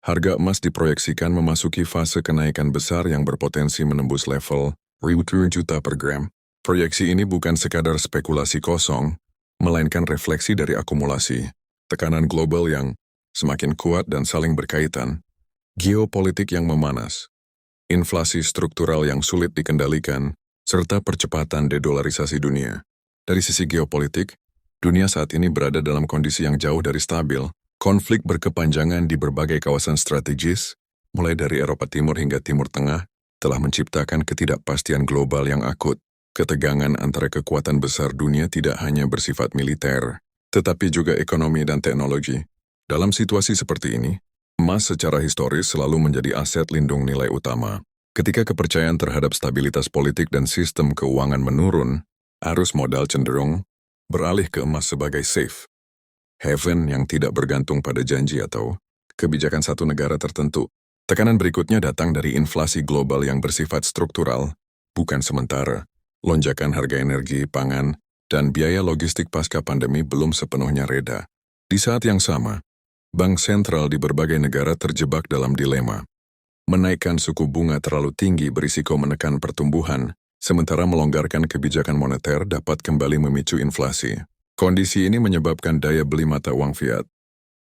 Harga emas diproyeksikan memasuki fase kenaikan besar yang berpotensi menembus level Rp1.000.000 per gram. Proyeksi ini bukan sekadar spekulasi kosong, melainkan refleksi dari akumulasi, tekanan global yang semakin kuat dan saling berkaitan, geopolitik yang memanas, inflasi struktural yang sulit dikendalikan, serta percepatan dedolarisasi dunia. Dari sisi geopolitik, dunia saat ini berada dalam kondisi yang jauh dari stabil. Konflik berkepanjangan di berbagai kawasan strategis, mulai dari Eropa Timur hingga Timur Tengah, telah menciptakan ketidakpastian global yang akut. Ketegangan antara kekuatan besar dunia tidak hanya bersifat militer, tetapi juga ekonomi dan teknologi. Dalam situasi seperti ini, emas secara historis selalu menjadi aset lindung nilai utama. Ketika kepercayaan terhadap stabilitas politik dan sistem keuangan menurun, arus modal cenderung beralih ke emas sebagai safe haven yang tidak bergantung pada janji atau kebijakan satu negara tertentu. Tekanan berikutnya datang dari inflasi global yang bersifat struktural, bukan sementara. Lonjakan harga energi, pangan, dan biaya logistik pasca pandemi belum sepenuhnya reda. Di saat yang sama, bank sentral di berbagai negara terjebak dalam dilema. Menaikkan suku bunga terlalu tinggi berisiko menekan pertumbuhan, sementara melonggarkan kebijakan moneter dapat kembali memicu inflasi. Kondisi ini menyebabkan daya beli mata uang fiat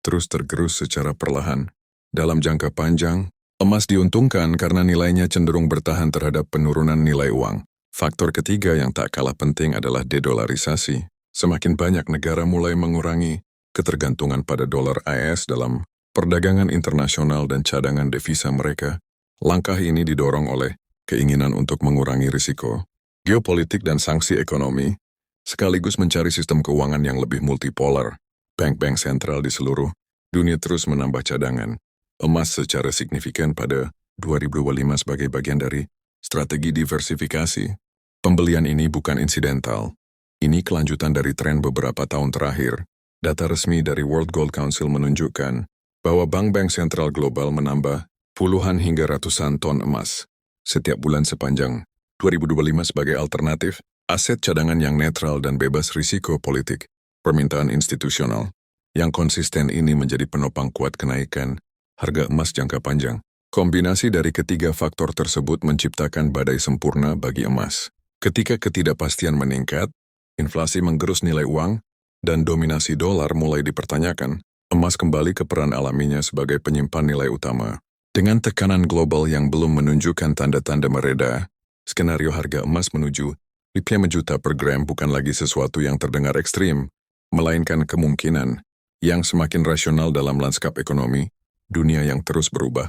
terus tergerus secara perlahan. Dalam jangka panjang, emas diuntungkan karena nilainya cenderung bertahan terhadap penurunan nilai uang. Faktor ketiga yang tak kalah penting adalah dedolarisasi. Semakin banyak negara mulai mengurangi ketergantungan pada dolar AS dalam perdagangan internasional dan cadangan devisa mereka. Langkah ini didorong oleh keinginan untuk mengurangi risiko geopolitik dan sanksi ekonomi, sekaligus mencari sistem keuangan yang lebih multipolar. Bank-bank sentral di seluruh dunia terus menambah cadangan emas secara signifikan pada 2025 sebagai bagian dari strategi diversifikasi. Pembelian ini bukan insidental. Ini kelanjutan dari tren beberapa tahun terakhir. Data resmi dari World Gold Council menunjukkan bahwa bank-bank sentral global menambah puluhan hingga ratusan ton emas setiap bulan sepanjang 2025 sebagai alternatif aset cadangan yang netral dan bebas risiko politik. Permintaan institusional yang konsisten ini menjadi penopang kuat kenaikan harga emas jangka panjang. Kombinasi dari ketiga faktor tersebut menciptakan badai sempurna bagi emas. Ketika ketidakpastian meningkat, inflasi menggerus nilai uang, dan dominasi dolar mulai dipertanyakan, emas kembali ke peran alaminya sebagai penyimpan nilai utama. Dengan tekanan global yang belum menunjukkan tanda-tanda mereda, skenario harga emas menuju Rp5.000.000 per gram bukan lagi sesuatu yang terdengar ekstrim, melainkan kemungkinan yang semakin rasional dalam lanskap ekonomi dunia yang terus berubah.